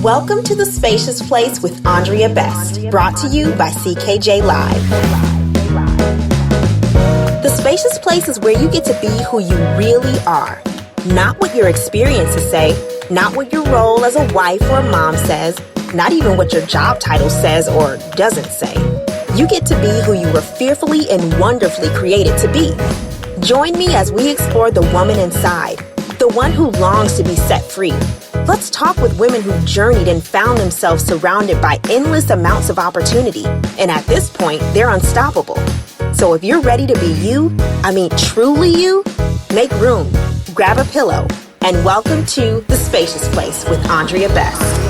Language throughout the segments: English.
Welcome to The Spacious Place with Andrea Best, brought to you by CKJ Live. The Spacious Place is where you get to be who you really are. Not what your experiences say, not what your role as a wife or a mom says, not even what your job title says or doesn't say. You get to be who you were fearfully and wonderfully created to be. Join me as we explore the woman inside, the one who longs to be set free. Let's talk with women who journeyed and found themselves surrounded by endless amounts of opportunity. And at this point, they're unstoppable. So if you're ready to be you, truly you, make room, grab a pillow, and welcome to The Spacious Place with Andrea Best.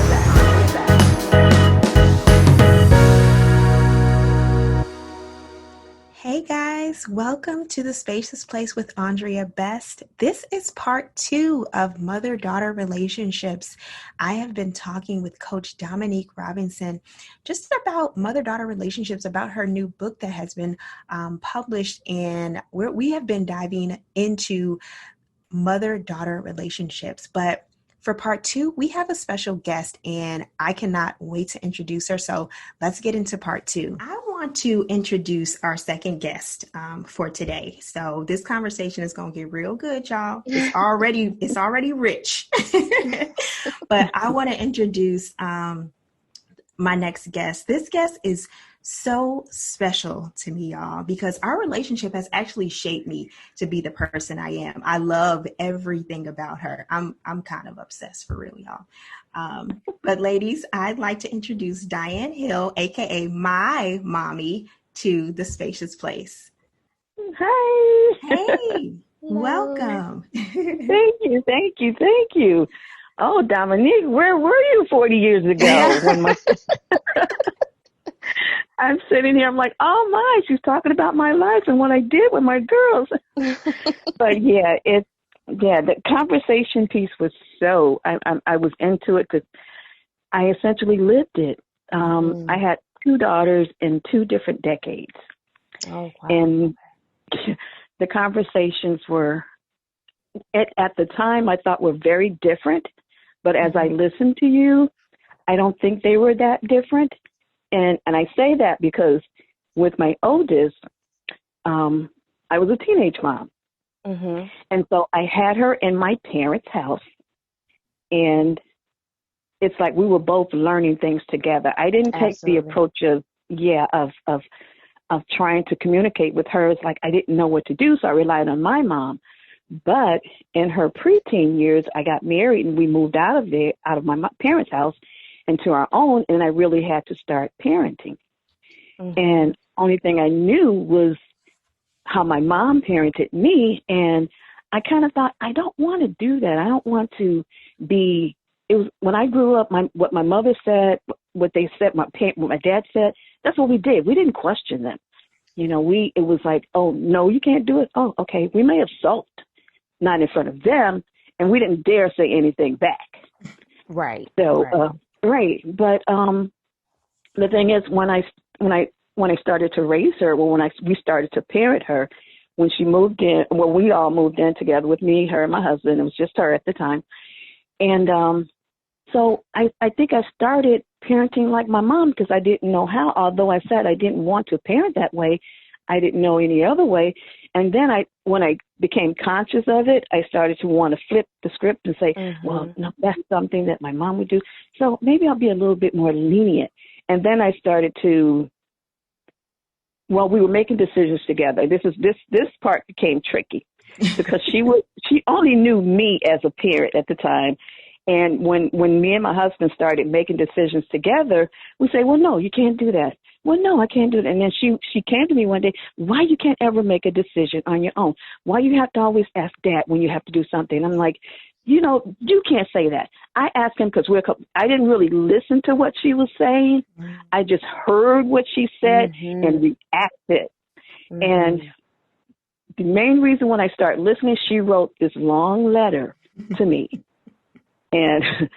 Hey guys, welcome to The Spacious Place with Andrea Best. This is part 2 of mother-daughter relationships. I have been talking with Coach Dominique Robinson just about mother-daughter relationships, about her new book that has been published, and we have been diving into mother-daughter relationships. But for part 2, we have a special guest, and I cannot wait to introduce her. So let's get into part 2. I want to introduce our second guest for today. So this conversation is going to get real good, y'all. It's already rich. But I want to introduce my next guest. This guest is so special to me, y'all, because our relationship has actually shaped me to be the person I am. I love everything about her. I'm kind of obsessed, for real, y'all. But ladies, I'd like to introduce Diane Hill, aka my mommy, to The Spacious Place. Hi. Hey, welcome. Thank you. Oh, Dominique, where were you 40 years ago? When I'm sitting here, I'm like, oh my, she's talking about my life and what I did with my girls. But the conversation piece was so, I was into it because I essentially lived it. I had 2 daughters in 2 different decades. Oh, wow. And the conversations were, at the time, I thought were very different. But as I listened to you, I don't think they were that different. And I say that because with my oldest, I was a teenage mom. Mm-hmm. And so I had her in my parents' house. And it's like we were both learning things together. I didn't take the approach of trying to communicate with her. It's like I didn't know what to do, so I relied on my mom. But in her preteen years, I got married and we moved out of my parents' house into our own, and I really had to start parenting. Mm-hmm. And only thing I knew was how my mom parented me, and I kind of thought, I don't want to do that. I don't want to be. It was when I grew up, what my mother said, what they said, what my dad said. That's what we did. We didn't question them. It was like, oh no, you can't do it. Oh, okay. We may have sulked, not in front of them, and we didn't dare say anything back. Right. So. Right. But the thing is, when I started to raise her, we started to parent her, when she moved in, we all moved in together with me, her, and my husband. It was just her at the time. And so I think I started parenting like my mom because I didn't know how. Although I said I didn't want to parent that way, I didn't know any other way. And then when I became conscious of it, I started to want to flip the script and say, well, no, that's something that my mom would do. So maybe I'll be a little bit more lenient. And then I started to, we were making decisions together. This part became tricky because she only knew me as a parent at the time. And when me and my husband started making decisions together, we say, well, no, you can't do that. Well, no, I can't do that. And then she came to me one day, why you can't ever make a decision on your own? Why you have to always ask Dad when you have to do something? I'm like, you can't say that. I asked him because I didn't really listen to what she was saying. I just heard what she said and reacted. And the main reason when I started listening, she wrote this long letter to me. And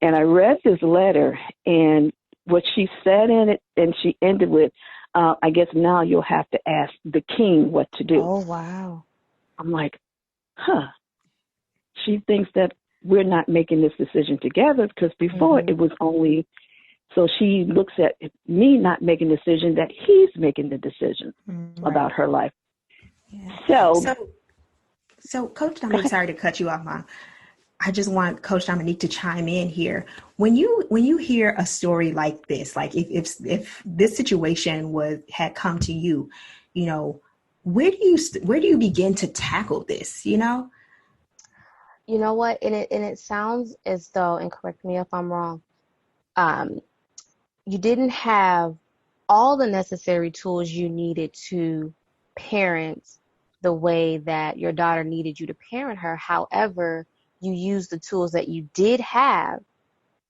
I read this letter, and what she said in it, and she ended with, I guess now you'll have to ask the king what to do. Oh, wow. I'm like, she thinks that we're not making this decision together, because before it was only, so she looks at me not making the decision, that he's making the decision about her life. Yeah. So Coach Dominique, sorry to cut you off, Mom. I just want Coach Dominique to chime in here. When you hear a story like this, like if this situation had come to you, you know, where do you begin to tackle this? You know? You know what? And it sounds as though, and correct me if I'm wrong, you didn't have all the necessary tools you needed to parent the way that your daughter needed you to parent her. However, you used the tools that you did have,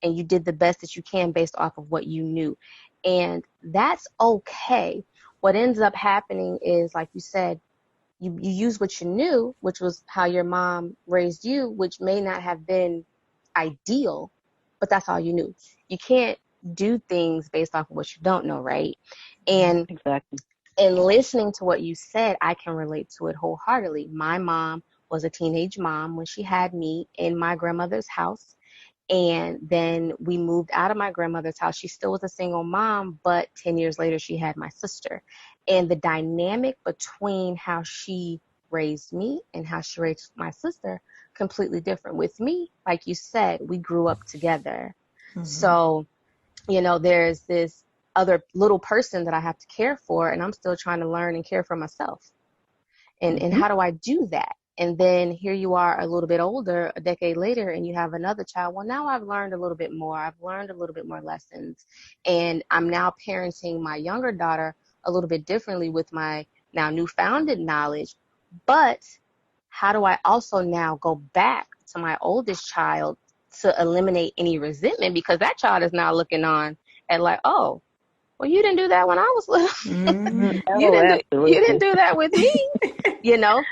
and you did the best that you can based off of what you knew. And that's okay. What ends up happening is, like you said, you use what you knew, which was how your mom raised you, which may not have been ideal, but that's all you knew. You can't do things based off of what you don't know, right? And Exactly. And listening to what you said, I can relate to it wholeheartedly. My mom was a teenage mom when she had me in my grandmother's house. And then we moved out of my grandmother's house. She still was a single mom, but 10 years later, she had my sister. And the dynamic between how she raised me and how she raised my sister, completely different. With me, like you said, we grew up together. So, you know, there's this other little person that I have to care for, and I'm still trying to learn and care for myself. And how do I do that? And then here you are a little bit older, a decade later, and you have another child. Well, now I've learned a little bit more. I've learned a little bit more lessons. And I'm now parenting my younger daughter a little bit differently with my now newfounded knowledge. But how do I also now go back to my oldest child to eliminate any resentment? Because that child is now looking on at like, oh, well, you didn't do that when I was little. You didn't do that with me, you know?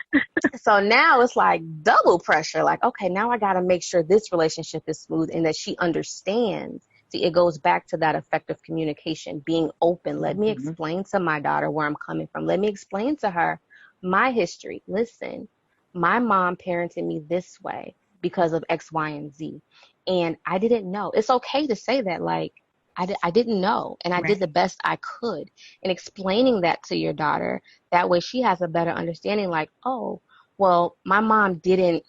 So now it's like double pressure. Like, okay, now I got to make sure this relationship is smooth and that she understands. See, it goes back to that effective communication, being open. Let me explain to my daughter where I'm coming from. Let me explain to her my history. Listen, my mom parented me this way because of X, Y, and Z. And I didn't know. It's okay to say that, like, I didn't know, and I did the best I could. And explaining that to your daughter, that way she has a better understanding, like, oh, well, my mom didn't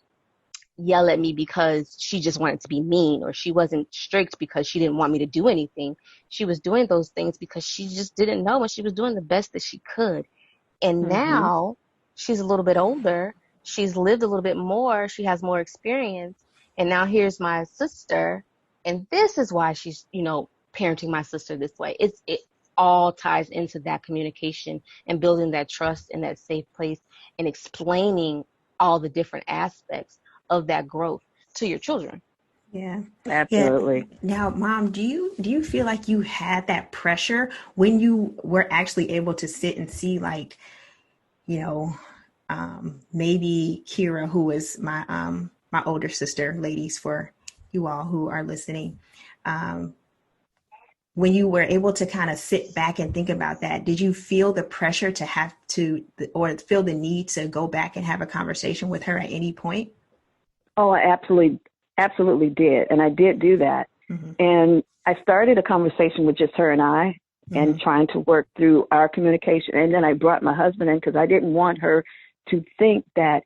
yell at me because she just wanted to be mean, or she wasn't strict because she didn't want me to do anything. She was doing those things because she just didn't know, and she was doing the best that she could. And now she's a little bit older. She's lived a little bit more. She has more experience. And now here's my sister, and this is why she's, you know, parenting my sister this way. It all ties into that communication and building that trust in that safe place and explaining all the different aspects of that growth to your children. Yeah, absolutely. Yeah. Now, Mom, do you feel like you had that pressure when you were actually able to sit and see, like, you know, maybe Kira, who is my my older sister, ladies, for you all who are listening, when you were able to kind of sit back and think about that, did you feel the pressure to have to, or feel the need to go back and have a conversation with her at any point? Oh, I absolutely did. And I did do that. And I started a conversation with just her and I, and trying to work through our communication. And then I brought my husband in because I didn't want her to think that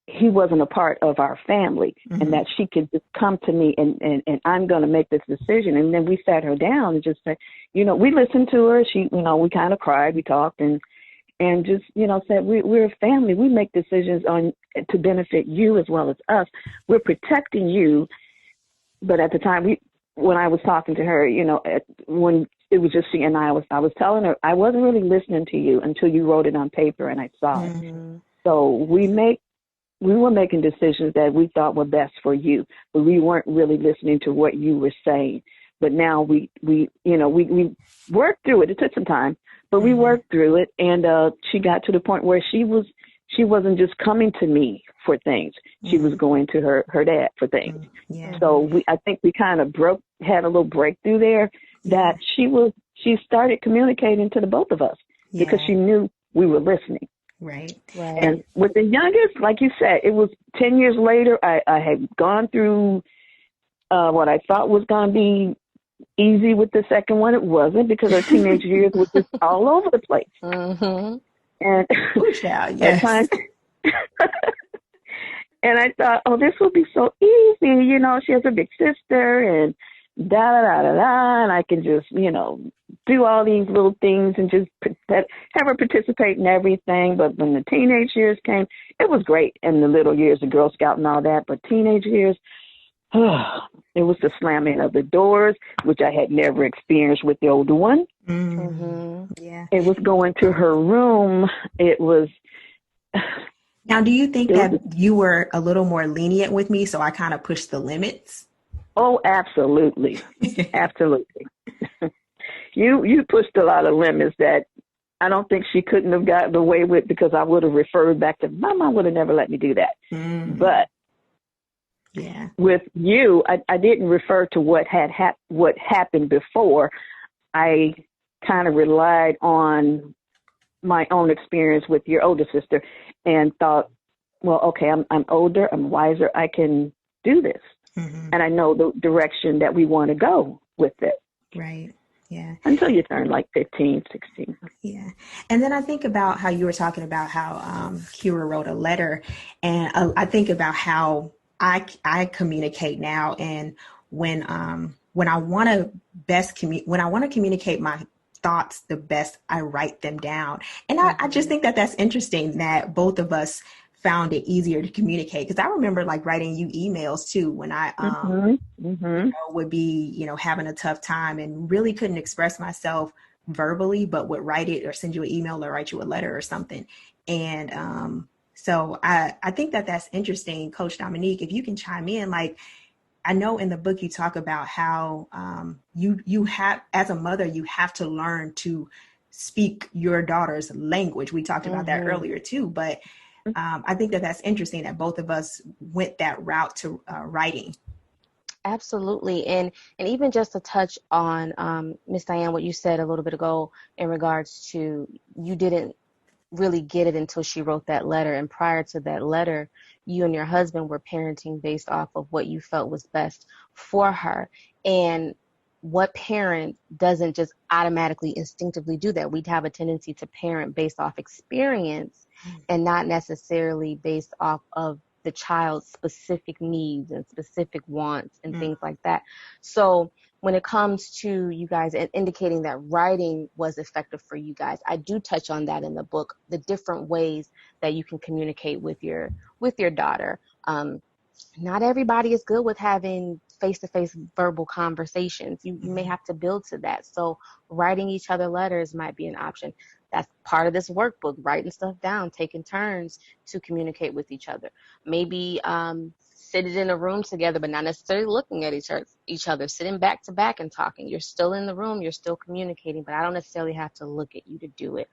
he wasn't a part of our family, and that she could just come to me and I'm going to make this decision. And then we sat her down and just said, you know, we listened to her. She, you know, we kind of cried, we talked, and just, you know, said, we're a family. We make decisions to benefit you as well as us. We're protecting you. But at the time, when I was talking to her, you know, when it was just she and I was telling her, I wasn't really listening to you until you wrote it on paper and I saw it. So we were making decisions that we thought were best for you, but we weren't really listening to what you were saying. But now we worked through it. It took some time, but we worked through it. And she got to the point where she wasn't just coming to me for things. She was going to her dad for things. So I think we kind of had a little breakthrough there, that she started communicating to the both of us because she knew we were listening. Right. Right. And with the youngest, like you said, it was 10 years later. I had gone through what I thought was going to be easy with the second one. It wasn't, because our teenage years were just all over the place. Mm-hmm. And Ooh, child, at yes. times, and I thought, oh, this will be so easy. You know, she has a big sister and da da da da da, and I can just, you know, do all these little things and just have her participate in everything. But when the teenage years came, it was great. And the little years, the Girl Scout and all that. But teenage years, it was the slamming of the doors, which I had never experienced with the older one. Mm-hmm. Yeah. It was going to her room. It was. Now, do you think that you were a little more lenient with me, so I kind of pushed the limits? Oh, absolutely. Absolutely. You pushed a lot of limits that I don't think she couldn't have gotten away with, because I would have referred back to, my mom would have never let me do that. Mm-hmm. But yeah, with you, I didn't refer to what happened before. I kind of relied on my own experience with your older sister and thought, well, okay, I'm older, I'm wiser, I can do this. mm-hmm. And I know the direction that we want to go with it. Right. Yeah. Until you turn like 15, 16. Yeah. And then I think about how you were talking about how Kira wrote a letter, and I think about how I communicate now, and when I want to communicate my thoughts the best, I write them down. And I just think that that's interesting that both of us found it easier to communicate, because I remember like writing you emails too when I would be, having a tough time and really couldn't express myself verbally, but would write it or send you an email or write you a letter or something. And so I think that that's interesting. Coach Dominique, if you can chime in, like, I know in the book you talk about how you have, as a mother, you have to learn to speak your daughter's language. We talked about that earlier too, but I think that that's interesting that both of us went that route to writing. Absolutely. And even just to touch on, Miss Diane, what you said a little bit ago in regards to, you didn't really get it until she wrote that letter. And prior to that letter, you and your husband were parenting based off of what you felt was best for her. And what parent doesn't just automatically instinctively do that? We'd have a tendency to parent based off experience and not necessarily based off of the child's specific needs and specific wants and things like that. So when it comes to you guys indicating that writing was effective for you guys, I do touch on that in the book, the different ways that you can communicate with your daughter. Not everybody is good with having face-to-face verbal conversations. You may have to build to that. So writing each other letters might be an option. That's part of this workbook, writing stuff down, taking turns to communicate with each other. Maybe sitting in a room together, but not necessarily looking at each other, sitting back to back and talking. You're still in the room, you're still communicating, but I don't necessarily have to look at you to do it.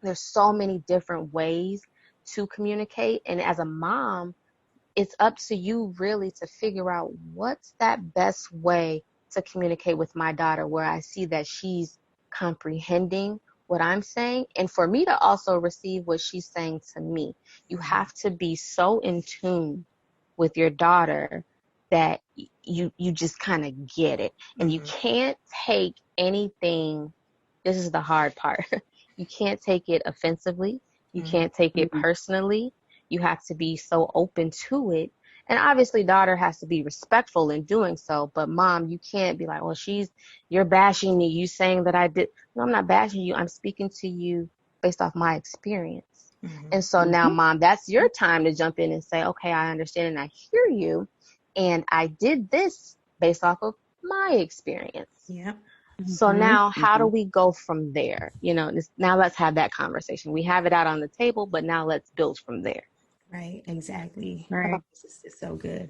There's so many different ways to communicate. And as a mom, it's up to you really to figure out what's that best way to communicate with my daughter, where I see that she's comprehending what I'm saying, and for me to also receive what she's saying to me. You have to be so in tune with your daughter that you just kind of get it. And you can't take anything, this is the hard part, you can't take it offensively, you can't take it personally. You have to be so open to it. And obviously daughter has to be respectful in doing so, but mom, you can't be like, well, you're bashing me, you saying that I did. No, I'm not bashing you. I'm speaking to you based off my experience. And so now, mom, that's your time to jump in and say, okay, I understand and I hear you. And I did this based off of my experience. Yeah. So now how do we go from there? Now let's have that conversation. We have it out on the table, but now let's build from there. Right, exactly. Right. This is so good.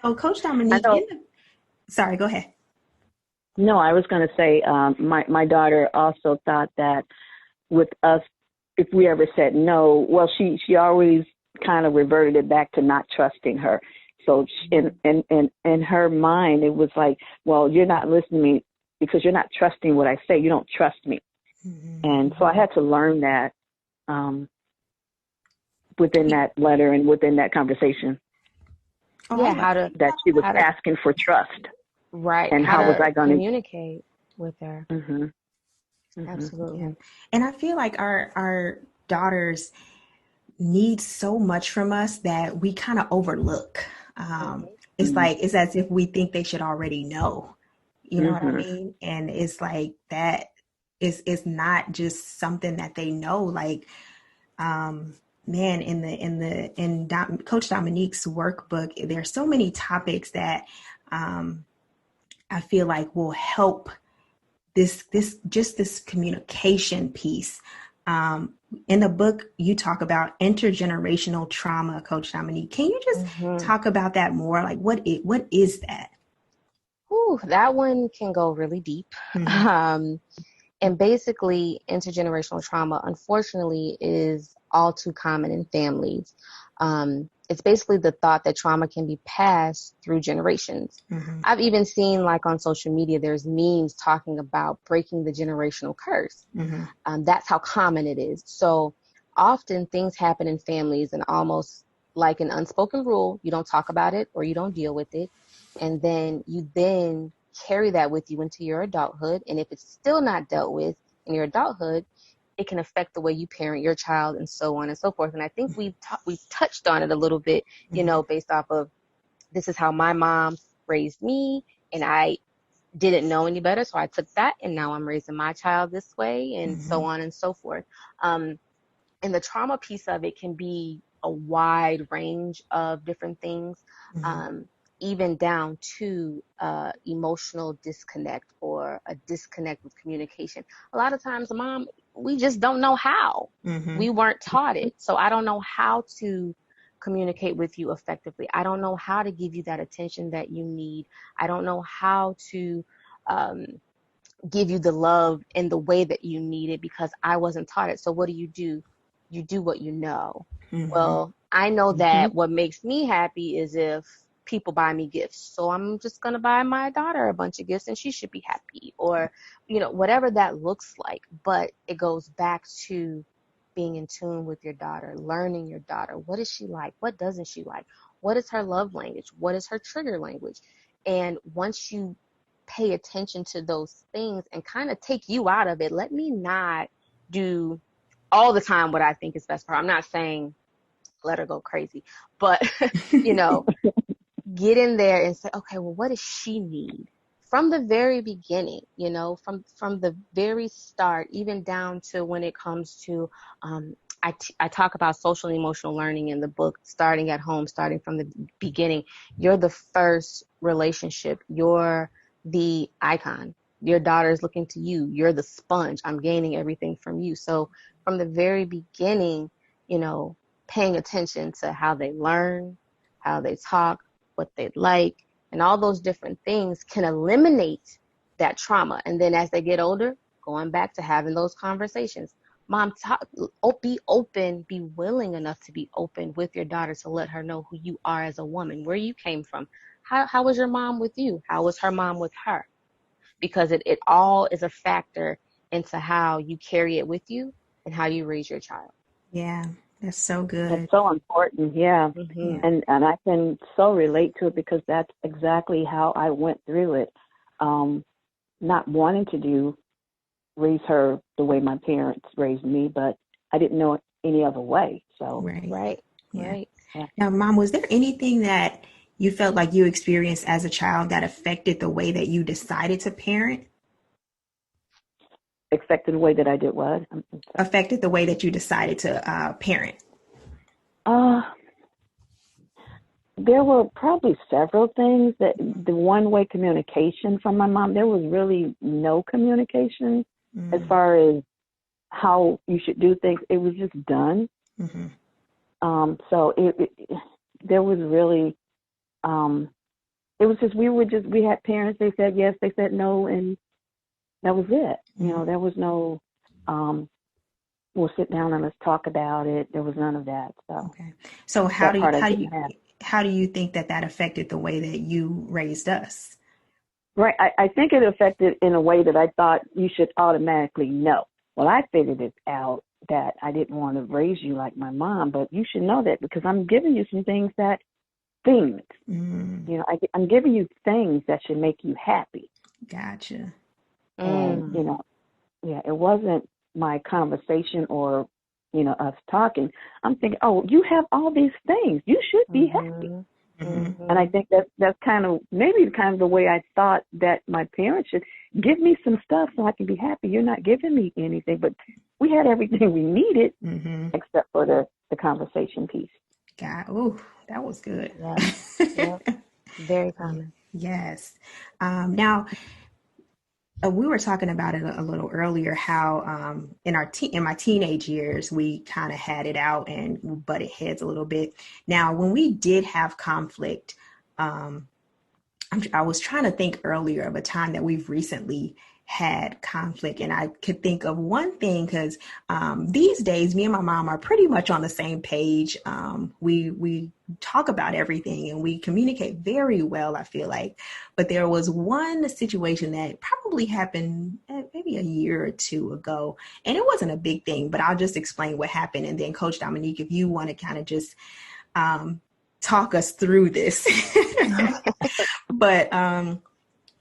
So Coach Dominique, sorry, go ahead. No, I was going to say my daughter also thought that with us, if we ever said no, well, she always kind of reverted it back to not trusting her. So in her mind, it was like, well, you're not listening to me because you're not trusting what I say. You don't trust me. And so I had to learn that within that letter and within that conversation. That she was asking for trust. Right. And how was I going to communicate with her? Absolutely. Yeah. And I feel like our daughters need so much from us that we kind of overlook. It's like, it's as if we think they should already know, you know what I mean? And it's like that is not just something that they know. Like, man, in Coach Dominique's workbook, there's so many topics that I feel like will help this communication piece. In the book, you talk about intergenerational trauma, Coach Dominique. Can you just talk about that more? Like, what is that? Ooh, that one can go really deep. And basically, intergenerational trauma, unfortunately, is all too common in families. It's basically the thought that trauma can be passed through generations. I've even seen, like on social media, there's memes talking about breaking the generational curse. That's how common it is. So often things happen in families, and almost like an unspoken rule, you don't talk about it or you don't deal with it. And then you carry that with you into your adulthood. And if it's still not dealt with in your adulthood, it can affect the way you parent your child, and so on and so forth. And I think we've touched on it a little bit, you know, based off of, this is how my mom raised me, and I didn't know any better, so I took that, and now I'm raising my child this way, and so on and so forth. And the trauma piece of it can be a wide range of different things, even down to emotional disconnect or a disconnect with communication. A lot of times, Mom, we just don't know how. We weren't taught it. So I don't know how to communicate with you effectively. I don't know how to give you that attention that you need. I don't know how to give you the love in the way that you need it, because I wasn't taught it. So what do? You do what you know. Well, I know that what makes me happy is if people buy me gifts. So I'm just going to buy my daughter a bunch of gifts and she should be happy, or, you know, whatever that looks like. But it goes back to being in tune with your daughter, learning your daughter. What is she like? What doesn't she like? What is her love language? What is her trigger language? And once you pay attention to those things and kind of take you out of it, let me not do all the time what I think is best for her. I'm not saying let her go crazy, but, you know, get in there and say, okay, well, what does she need? From the very beginning, you know, from the very start, even down to when it comes to, I talk about social and emotional learning in the book, starting at home, starting from the beginning. You're the first relationship. You're the icon. Your daughter is looking to you. You're the sponge. I'm gaining everything from you. So from the very beginning, you know, paying attention to how they learn, how they talk, what they like, and all those different things can eliminate that trauma. And then as they get older, going back to having those conversations. Mom, be open, be willing enough to be open with your daughter to let her know who you are as a woman, where you came from. How was your mom with you? How was her mom with her? Because it all is a factor into how you carry it with you and how you raise your child. Yeah, that's so good. That's so important. Yeah. And I can so relate to it, because that's exactly how I went through it. Not wanting to raise her the way my parents raised me, but I didn't know any other way. So Right. Yeah. Now, Mom, was there anything that you felt like you experienced as a child that affected the way that you decided to parent? Affected the way that I did what? Affected the way that you decided to parent? There were probably several things. That the one-way communication from my mom, there was really no communication as far as how you should do things. It was just done. So there was really, it was just, we had parents, they said yes, they said no, and that was it. You know, there was no, we'll sit down and let's talk about it. There was none of that. So, So how do you think that affected the way that you raised us? Right. I think it affected in a way that I thought you should automatically know. well, I figured it out that I didn't want to raise you like my mom, but you should know that because I'm giving you some things, I'm giving you things that should make you happy. Gotcha. And, it wasn't my conversation or, us talking. I'm thinking, oh, you have all these things. You should be happy. Mm-hmm. And I think that's kind of the way I thought that my parents should give me some stuff so I can be happy. You're not giving me anything, but we had everything we needed except for the conversation piece. Ooh, that was good. Yeah. Very common. Yes. Now, we were talking about it a little earlier, how in my teenage years, we kind of had it out and butted heads a little bit. Now, when we did have conflict, I was trying to think earlier of a time that we've recently had conflict, and I could think of one thing because these days me and my mom are pretty much on the same page. We talk about everything and we communicate very well, I feel like. But there was one situation that probably happened maybe a year or two ago, and it wasn't a big thing, but I'll just explain what happened, and then Coach Dominique, if you want to kind of just talk us through this. But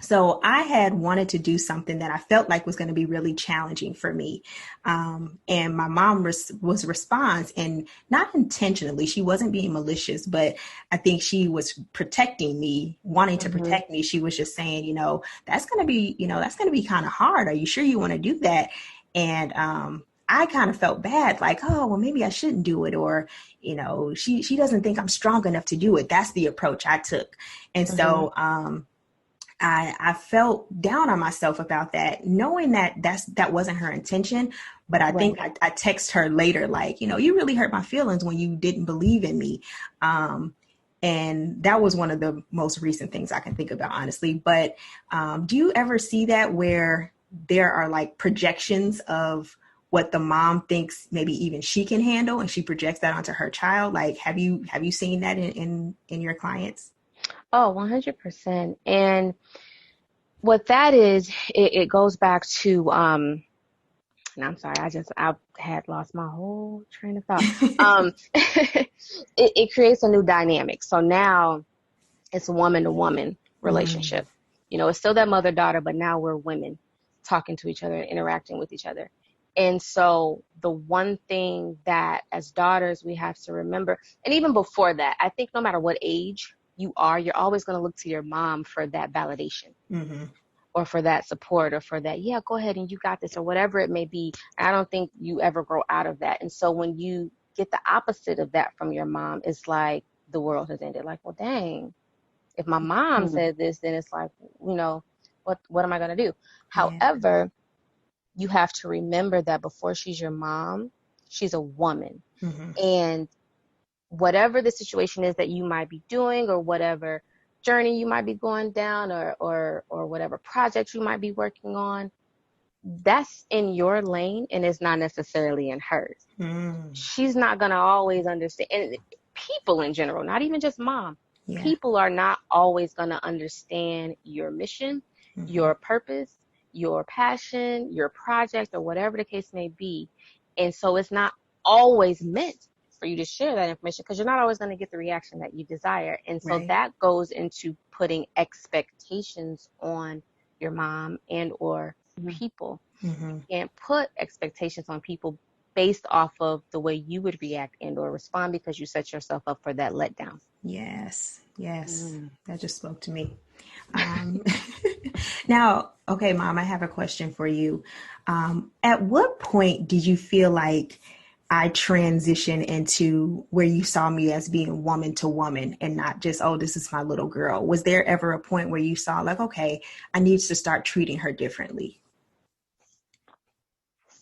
so I had wanted to do something that I felt like was going to be really challenging for me. And my mom was response, and not intentionally, she wasn't being malicious, but I think she was protecting me, wanting to protect me. She was just saying, that's going to be kind of hard. Are you sure you want to do that? And I kind of felt bad, like, oh, well, maybe I shouldn't do it. Or, she doesn't think I'm strong enough to do it. That's the approach I took. And so, I felt down on myself about that, knowing that that wasn't her intention. But I think I text her later, like, you really hurt my feelings when you didn't believe in me. And that was one of the most recent things I can think about, honestly. But do you ever see that where there are like projections of what the mom thinks maybe even she can handle, and she projects that onto her child? Like, have you seen that in your clients? Oh, 100%. And what that is, it goes back to, and I'm sorry, I had lost my whole train of thought. It creates a new dynamic. So now it's a woman to woman relationship. It's still that mother-daughter, but now we're women talking to each other and interacting with each other. And so the one thing that as daughters we have to remember, and even before that, I think no matter what age you're always going to look to your mom for that validation or for that support or for that, yeah, go ahead and you got this or whatever it may be. I don't think you ever grow out of that. And so when you get the opposite of that from your mom, it's like the world has ended. Like, well, dang, if my mom said this, then it's like, what am I going to do? However, you have to remember that before she's your mom, she's a woman. And whatever the situation is that you might be doing or whatever journey you might be going down or whatever project you might be working on, that's in your lane and it's not necessarily in hers. She's not going to always understand. And people in general, not even just mom, people are not always going to understand your mission, your purpose, your passion, your project, or whatever the case may be. And so it's not always meant for you to share that information because you're not always going to get the reaction that you desire. And so that goes into putting expectations on your mom and or people. You can't put expectations on people based off of the way you would react and or respond because you set yourself up for that letdown. Yes. That just spoke to me. Now, okay, Mom, I have a question for you. At what point did you feel like I transitioned into where you saw me as being woman to woman and not just, oh, this is my little girl? Was there ever a point where you saw like, okay, I need to start treating her differently?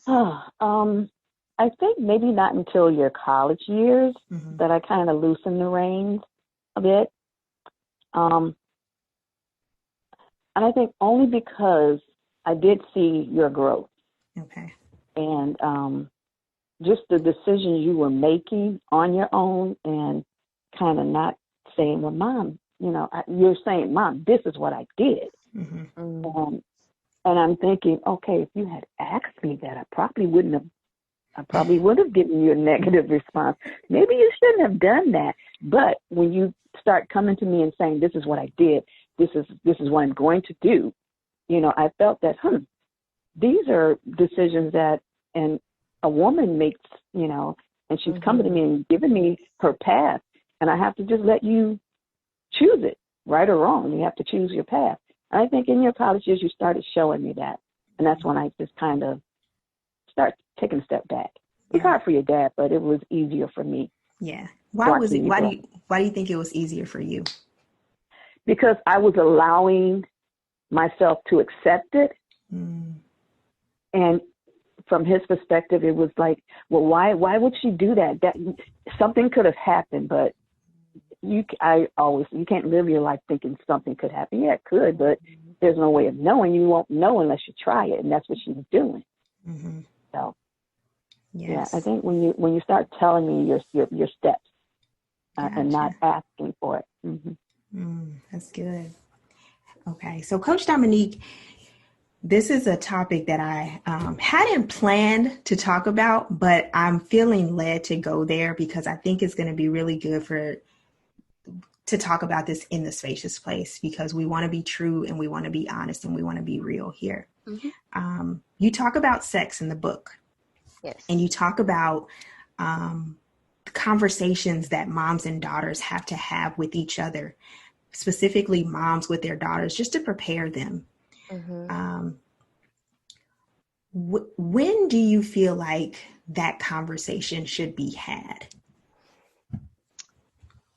I think maybe not until your college years that I kind of loosened the reins a bit. And I think only because I did see your growth. Okay. And just the decisions you were making on your own and kind of not saying, well, Mom, you're saying, Mom, this is what I did. And I'm thinking, okay, if you had asked me that, I probably would have given you a negative response. Maybe you shouldn't have done that. But when you start coming to me and saying, this is what I did, this is what I'm going to do, I felt that, these are decisions that and a woman makes, and she's coming to me and giving me her path, and I have to just let you choose it, right or wrong. You have to choose your path. And I think in your college years, you started showing me that, and that's when I just kind of start taking a step back. It's hard for your dad, but it was easier for me. Yeah. Why do you think it was easier for you? Because I was allowing myself to accept it. And from his perspective, it was like, well, why would she do that? That something could have happened, but you can't live your life thinking something could happen. Yeah, it could, but there's no way of knowing. You won't know unless you try it, and that's what she was doing. So, yeah, I think when you start telling me your steps and not asking for it. That's good. Okay, so Coach Dominique, this is a topic that I hadn't planned to talk about, but I'm feeling led to go there because I think it's going to be really good to talk about this in the spacious place, because we want to be true and we want to be honest and we want to be real here. You talk about sex in the book. Yes. And you talk about conversations that moms and daughters have to have with each other, specifically moms with their daughters, just to prepare them. When do you feel like that conversation should be had?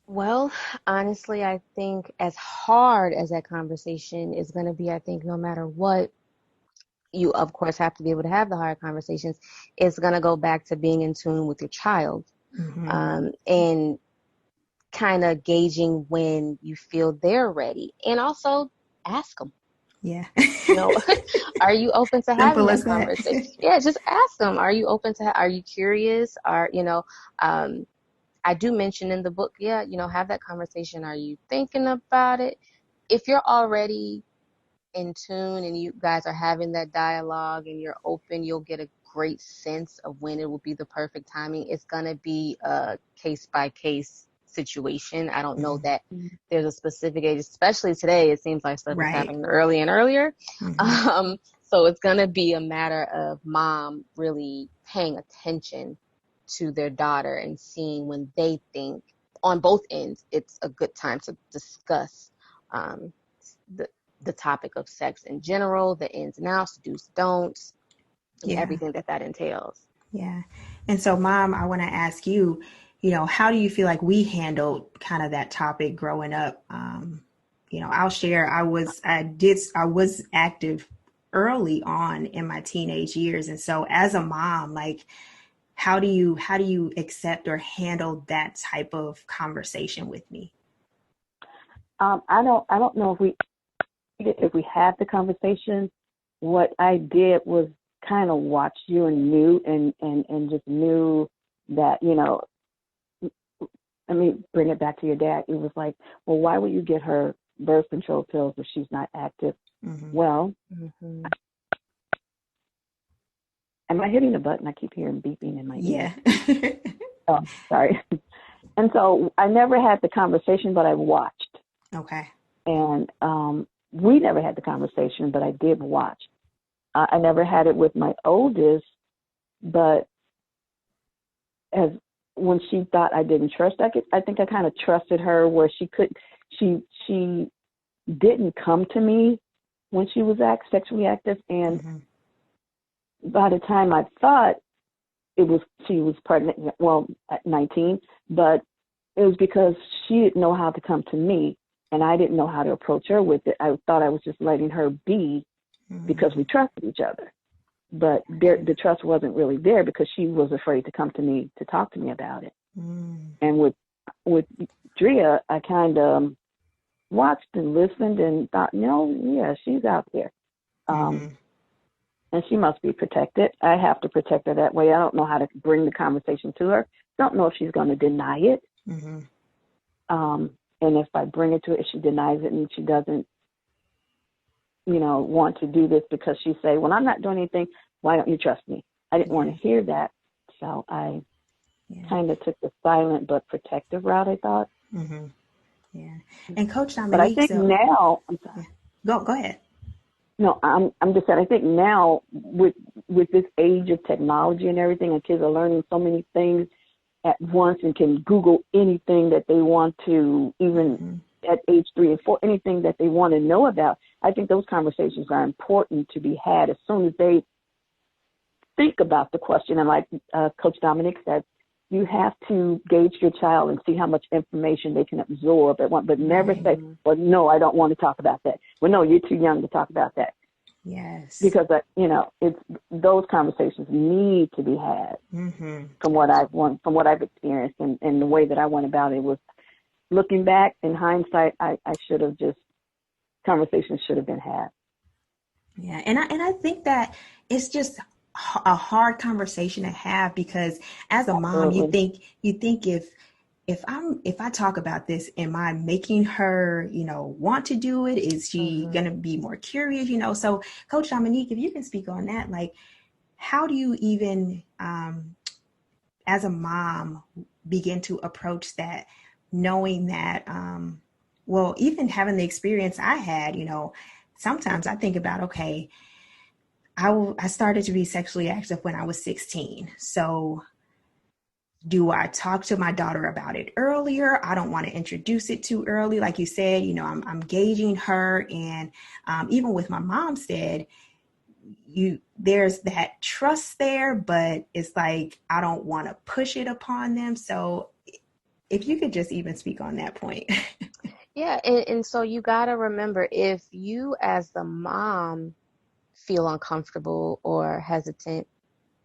Well, honestly, I think as hard as that conversation is going to be, I think no matter what, you of course have to be able to have the hard conversations. It's going to go back to being in tune with your child, and kind of gauging when you feel they're ready, and also ask them. Yeah. Are you open to having that Simple as conversation? Yeah, just ask them. Are you open to? Are you curious? I do mention in the book, have that conversation. Are you thinking about it? If you're already in tune and you guys are having that dialogue and you're open, you'll get a great sense of when it will be the perfect timing. It's going to be a case by case situation. I don't know that there's a specific age, especially today. It seems like stuff is happening earlier and earlier. So it's going to be a matter of mom really paying attention to their daughter and seeing when they think on both ends it's a good time to discuss the topic of sex in general, the ins and outs, do's, don'ts, and everything that entails. Yeah. And so, Mom, I want to ask you, how do you feel like we handled kind of that topic growing up? I'll share. I was active early on in my teenage years, and so as a mom, like, how do you accept or handle that type of conversation with me? I don't know if we had the conversation. What I did was kind of watch you and knew and just knew that, let me bring it back to your dad. It was like, well, why would you get her birth control pills if she's not active? Well, am I hitting the button? I keep hearing beeping in my ear. Oh, sorry. And so I never had the conversation, but I watched. Okay. And we never had the conversation, but I did watch. I never had it with my oldest, but when she thought I didn't trust, I think I kind of trusted her where she didn't come to me when she was sexually active, and by the time I thought she was pregnant, well, at 19, but it was because she didn't know how to come to me, and I didn't know how to approach her with it. I thought I was just letting her be because we trusted each other. But the trust wasn't really there because she was afraid to come to me to talk to me about it. And with Drea, I kind of watched and listened and thought, she's out there. And she must be protected. I have to protect her that way. I don't know how to bring the conversation to her. Don't know if she's going to deny it. And if I bring it to her, if she denies it and she doesn't want to do this because she say, well, I'm not doing anything. Why don't you trust me? I didn't want to hear that. So I kind of took the silent but protective route, I thought. Mm-hmm. Yeah. And Coach Dominique, but I think now, I'm sorry. Go ahead. No, I'm just saying, I think now with this age of technology and everything, and kids are learning so many things at once and can Google anything that they want to, even at age 3 and 4, anything that they want to know about. I think those conversations are important to be had as soon as they think about the question. And like Coach Dominique said, you have to gauge your child and see how much information they can absorb at once, but never say, well, no, I don't want to talk about that. Well, no, you're too young to talk about that. Yes. Because, it's those conversations need to be had. From what I've experienced and the way that I went about it was, looking back in hindsight, I should have conversations should have been had. Yeah. And I think that it's just a hard conversation to have, because as a mom, you think if I talk about this, am I making her, want to do it? Is she going to be more curious? So Coach Dominique, if you can speak on that, like, how do you even, as a mom, begin to approach that, knowing that, even having the experience I had, sometimes I think about, okay, I started to be sexually active when I was 16. So do I talk to my daughter about it earlier? I don't want to introduce it too early. Like you said, I'm gauging her. And even with my mom said, there's that trust there, but it's like, I don't want to push it upon them. So if you could just even speak on that point. Yeah. And so you got to remember, if you as the mom feel uncomfortable or hesitant,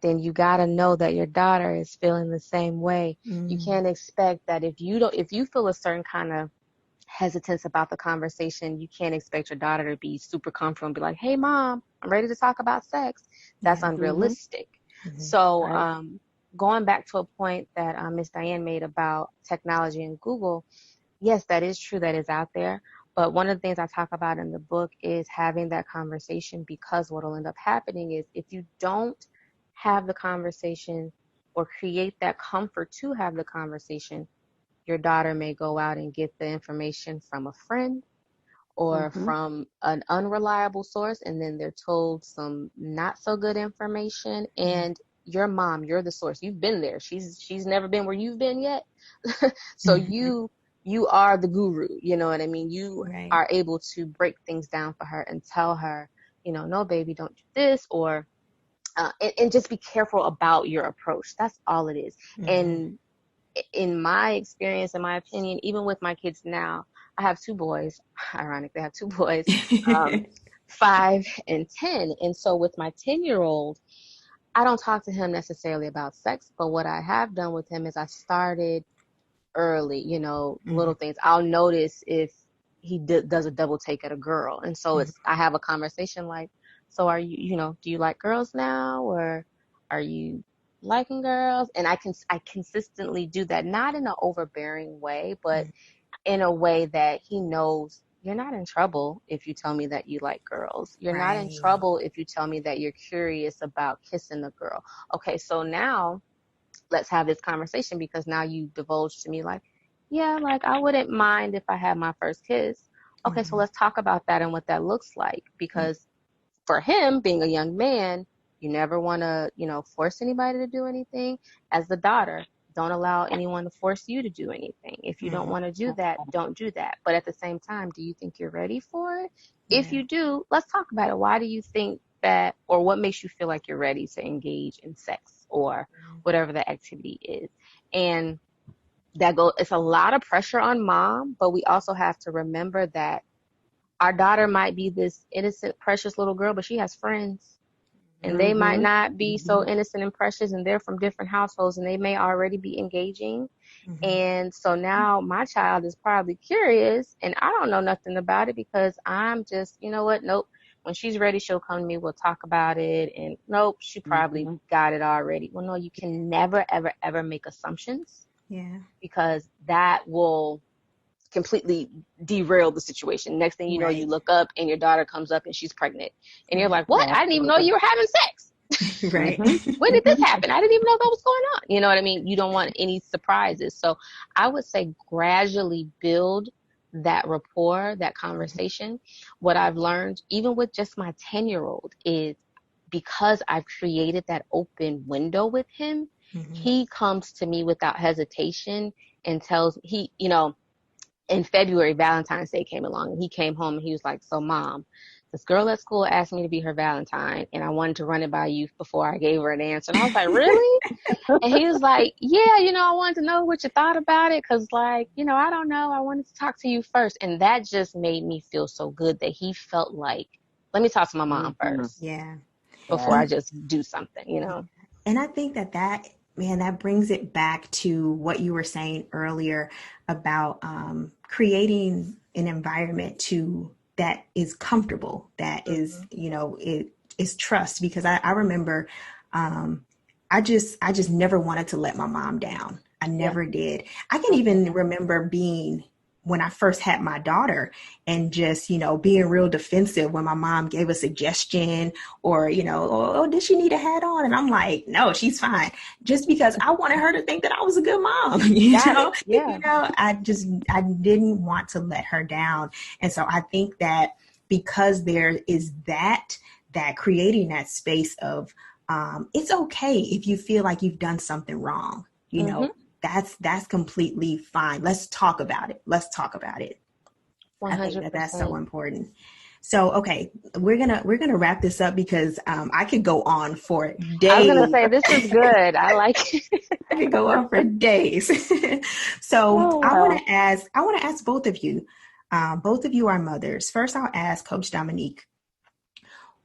then you got to know that your daughter is feeling the same way. You can't expect that if you feel a certain kind of hesitance about the conversation, you can't expect your daughter to be super comfortable and be like, hey mom, I'm ready to talk about sex. That's unrealistic. So going back to a point that Miss Diane made about technology and Google, yes, that is true, that is out there. But one of the things I talk about in the book is having that conversation, because what will end up happening is, if you don't have the conversation or create that comfort to have the conversation, your daughter may go out and get the information from a friend or from an unreliable source, and then they're told some not so good information. And your mom, you're the source. You've been there. She's never been where you've been yet. So you are the guru, you know what I mean? You are able to break things down for her and tell her, no, baby, don't do this, or and just be careful about your approach. That's all it is. And in my experience, in my opinion, even with my kids now, I have 2 boys. Ironically, I have 2 boys, 5 and 10. And so with my 10-year-old, I don't talk to him necessarily about sex, but what I have done with him is I started early, little things. I'll notice if he does a double take at a girl. And so I have a conversation like, so are you, do you like girls now, or are you liking girls? And I consistently do that, not in an overbearing way, but in a way that he knows, you're not in trouble if you tell me that you like girls. You're not in trouble if you tell me that you're curious about kissing a girl. Okay, so now let's have this conversation, because now you divulged to me like, yeah, like I wouldn't mind if I had my first kiss. Okay, so let's talk about that and what that looks like, because for him, being a young man, you never want to, force anybody to do anything. As the daughter, don't allow anyone to force you to do anything. If you don't want to do that, don't do that. But at the same time, do you think you're ready for it? If you do, let's talk about it. Why do you think that, or what makes you feel like you're ready to engage in sex or whatever the activity is? And it's a lot of pressure on mom, but we also have to remember that our daughter might be this innocent, precious little girl, but she has friends, and they might not be so innocent and precious, and they're from different households, and they may already be engaging. And so now my child is probably curious, and I don't know nothing about it, because I'm just, nope. When she's ready, she'll come to me. We'll talk about it. And nope, she probably got it already. Well, no, you can never, ever, ever make assumptions. Yeah. Because that will completely derailed the situation. Next thing you know, you look up and your daughter comes up and she's pregnant. And you're like, what? I didn't even know you were having sex. Right. When did this happen? I didn't even know that was going on. You know what I mean? You don't want any surprises. So I would say gradually build that rapport, that conversation. What I've learned, even with just my 10-year-old, is because I've created that open window with him, he comes to me without hesitation and tells in February, Valentine's Day came along, and he came home and he was like, so mom, this girl at school asked me to be her Valentine, and I wanted to run it by you before I gave her an answer. And I was like, really? And he was like, yeah, I wanted to know what you thought about it. Cause I don't know. I wanted to talk to you first. And that just made me feel so good that he felt like, let me talk to my mom first. Yeah. Before I just do something, And I think that brings it back to what you were saying earlier about creating an environment that is comfortable, that is, it is trust. Because I remember I just never wanted to let my mom down. I never did. I can even remember when I first had my daughter and just, being real defensive when my mom gave a suggestion or, oh, did she need a hat on? And I'm like, no, she's fine. Just because I wanted her to think that I was a good mom, I didn't want to let her down. And so I think that because there is that creating that space of, it's okay if you feel like you've done something wrong, that's completely fine. Let's talk about it. 100%. I think that's so important. So, okay, we're gonna wrap this up because I could go on for days. I was gonna say this is good. I like it. I could go on for days. So I want to ask both of you. Both of you are mothers. First, I'll ask Coach Dominique.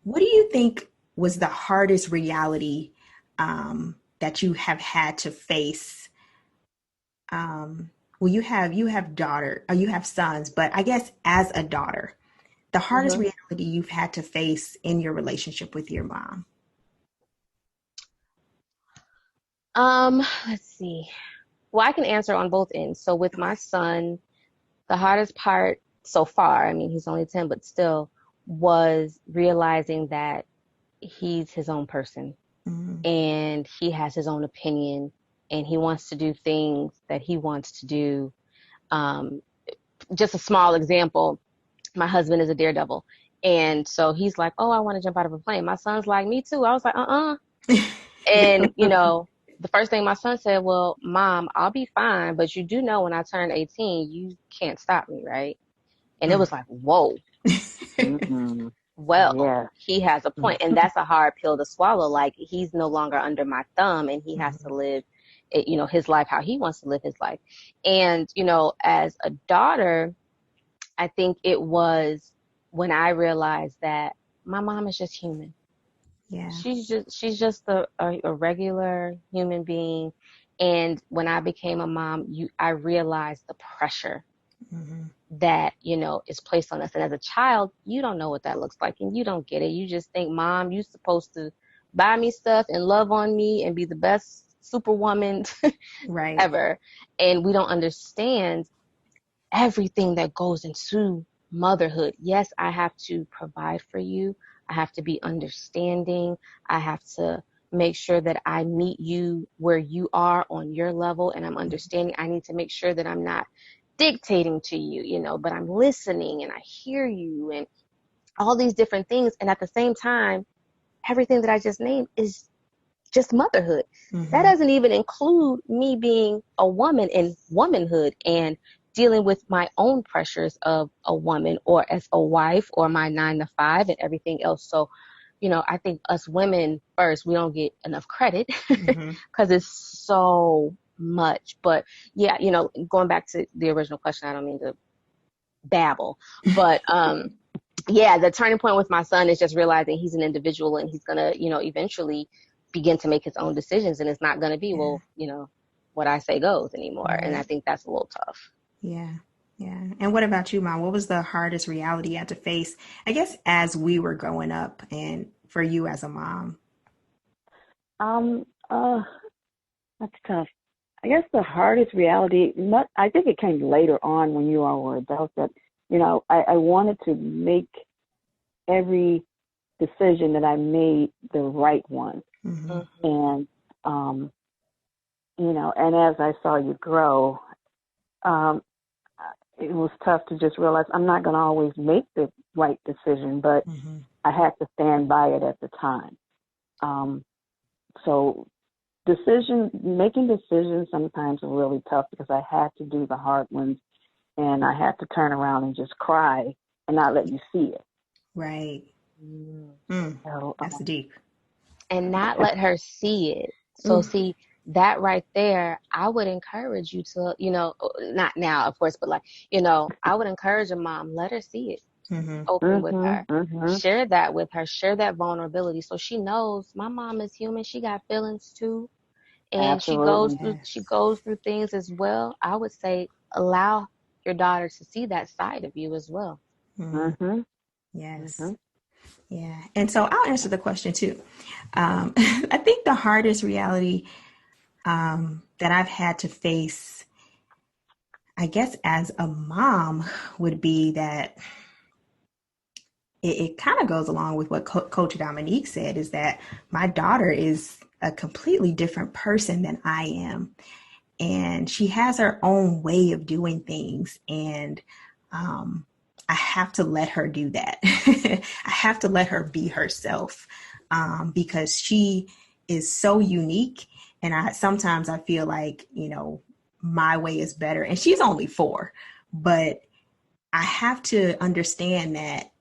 What do you think was the hardest reality that you have had to face? Well, you have you have sons, but I guess as a daughter, the hardest reality you've had to face in your relationship with your mom. Let's see. Well, I can answer on both ends. So with my son, the hardest part so far, I mean, he's only 10, but still, was realizing that he's his own person and he has his own opinion and he wants to do things that he wants to do. Just a small example, my husband is a daredevil. And so he's like, oh, I want to jump out of a plane. My son's like, me too. I was like, And, the first thing my son said, well, Mom, I'll be fine. But you do know when I turn 18, you can't stop me, right? And it was like, whoa. Well, he has a point. And that's a hard pill to swallow. Like, he's no longer under my thumb and he has to live his life how he wants to live his life. And, as a daughter, I think it was when I realized that my mom is just human. Yeah. She's just a regular human being. And when I became a mom, I realized the pressure that, is placed on us. And as a child, you don't know what that looks like and you don't get it. You just think, Mom, you're supposed to buy me stuff and love on me and be the best superwoman ever. And we don't understand everything that goes into motherhood. Yes, I have to provide for you. I have to be understanding. I have to make sure that I meet you where you are on your level and I'm understanding. I need to make sure that I'm not dictating to you, but I'm listening and I hear you and all these different things. And at the same time, everything that I just named is just motherhood. That doesn't even include me being a woman in womanhood and dealing with my own pressures of a woman or as a wife or my 9 to 5 and everything else. So, I think us women first, we don't get enough credit because it's so much. But yeah, going back to the original question, I don't mean to babble, but yeah, the turning point with my son is just realizing he's an individual and he's going to, eventually begin to make his own decisions. And it's not going to be, what I say goes anymore. And I think that's a little tough. Yeah. Yeah. And what about you, Mom? What was the hardest reality you had to face, I guess, as we were growing up and for you as a mom? That's tough. I guess the hardest reality, I think it came later on when you all were adults, that, I wanted to make every decision that I made the right one. Mm-hmm. And, and as I saw you grow, it was tough to just realize I'm not going to always make the right decision, but Mm-hmm. I had to stand by it at the time. So making decisions sometimes are really tough because I had to do the hard ones, and I had to turn around and just cry and not let you see it. Right. So, That's deep. And not let her see it. So see, that right there, I would encourage you to, not now, of course, but I would encourage a mom, let her see it. Mm-hmm. Open with her. Mm-hmm. Share that with her. Share that vulnerability so she knows my mom is human. She got feelings too. And Absolutely. she goes through things as well. I would say allow your daughter to see that side of you as well. Mm-hmm. Yes. Mm-hmm. Yeah. And so I'll answer the question too. I think the hardest reality that I've had to face, I guess, as a mom would be that it kind of goes along with what Coach Dominique said, is that my daughter is a completely different person than I am. And she has her own way of doing things. And I have to let her do that. I have to let her be herself because she is so unique. And sometimes I feel like, my way is better. And she's only 4, but I have to understand that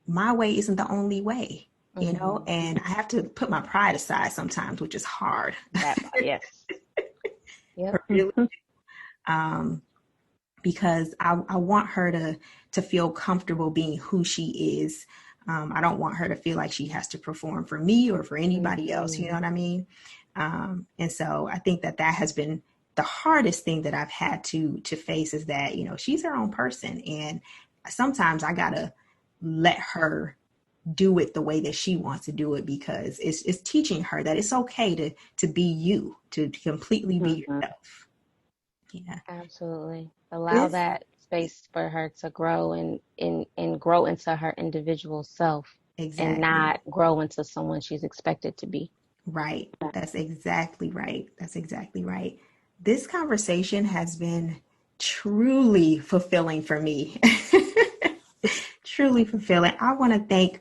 my way isn't the only way, and I have to put my pride aside sometimes, which is hard. Yes. Yep. Really, because I want her to feel comfortable being who she is. I don't want her to feel like she has to perform for me or for anybody else. You know what I mean? And so I think that has been the hardest thing that I've had to face, is that, she's her own person. And sometimes I gotta let her do it the way that she wants to do it, because it's teaching her that it's okay to be you, to completely be yourself. Yeah. Absolutely. Allow that space for her to grow and grow into her individual self, and Exactly. not grow into someone she's expected to be. Right. That's exactly right. That's exactly right. This conversation has been truly fulfilling for me. Truly fulfilling. I want to thank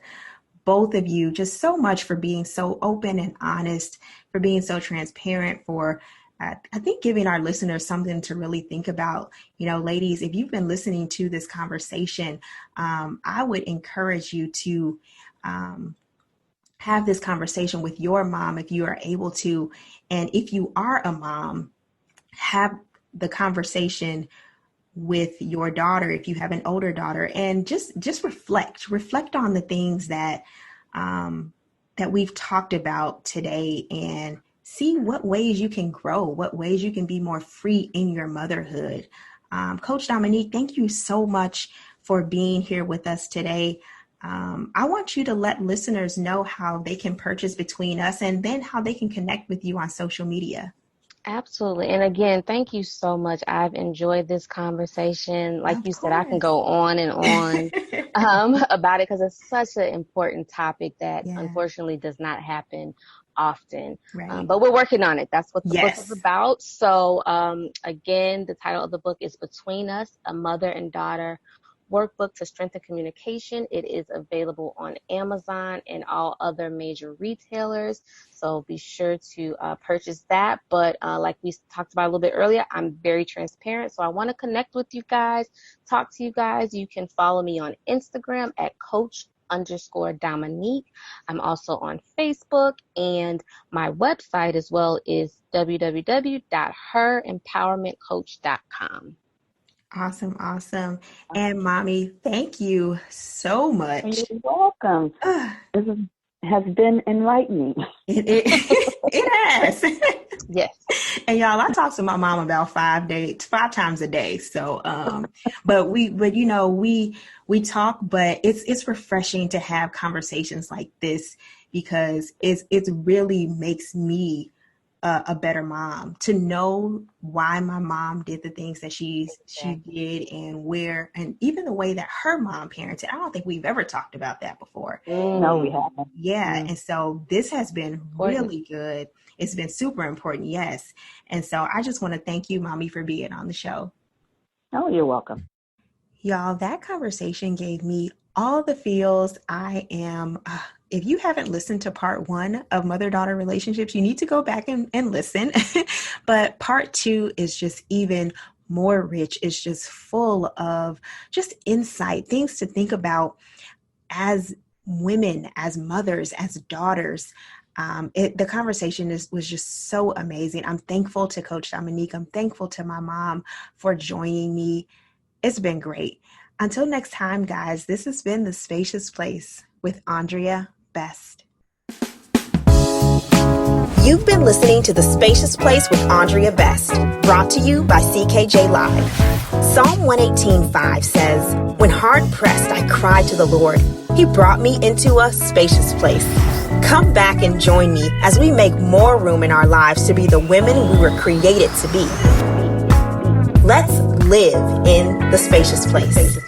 both of you just so much for being so open and honest, for being so transparent, for I think giving our listeners something to really think about. Ladies, if you've been listening to this conversation, I would encourage you to have this conversation with your mom if you are able to. And if you are a mom, have the conversation with your daughter if you have an older daughter, and just reflect on the things that that we've talked about today, and see what ways you can grow, what ways you can be more free in your motherhood. Coach Dominique, thank you so much for being here with us today. I want you to let listeners know how they can purchase Between Us, and then how they can connect with you on social media. Absolutely. And again, thank you so much. I've enjoyed this conversation. Like Of you said, I can course. go on and on about it, because it's such an important topic that Yeah. unfortunately does not happen often. Right. But we're working on it. That's what the book is Yes. about. So again, the title of the book is Between Us, a Mother and Daughter Workbook to Strengthen Communication. It is available on Amazon and all other major retailers. So be sure to purchase that. But like we talked about a little bit earlier, I'm very transparent. So I want to connect with you guys, talk to you guys. You can follow me on Instagram at Coach_Dominique. I'm also on Facebook, and my website as well is www.herempowermentcoach.com. Awesome. Awesome. And mommy, thank you so much. You're welcome. This has been enlightening. It it has. Yes. And y'all, I talk to my mom about 5 times a day. So, but we talk, but it's refreshing to have conversations like this, because it really makes me a better mom, to know why my mom did the things that she did, and where, and even the way that her mom parented. I don't think we've ever talked about that before. No, we haven't. Yeah. And so this has been really good. It's been super important. Yes. And so I just want to thank you, Mommy, for being on the show. Oh, you're welcome. Y'all, that conversation gave me all the feels. If you haven't listened to part 1 of mother-daughter relationships, you need to go back and listen. But part 2 is just even more rich. It's just full of just insight, things to think about as women, as mothers, as daughters. The conversation was just so amazing. I'm thankful to Coach Dominique. I'm thankful to my mom for joining me. It's been great. Until next time, guys, this has been The Spacious Place with Andrea Best. You've been listening to The Spacious Place with Andrea Best, brought to you by CKJ Live. Psalm 118:5 says, "When hard pressed, I cried to the Lord. He brought me into a spacious place." Come back and join me as we make more room in our lives to be the women we were created to be. Let's live in the spacious place.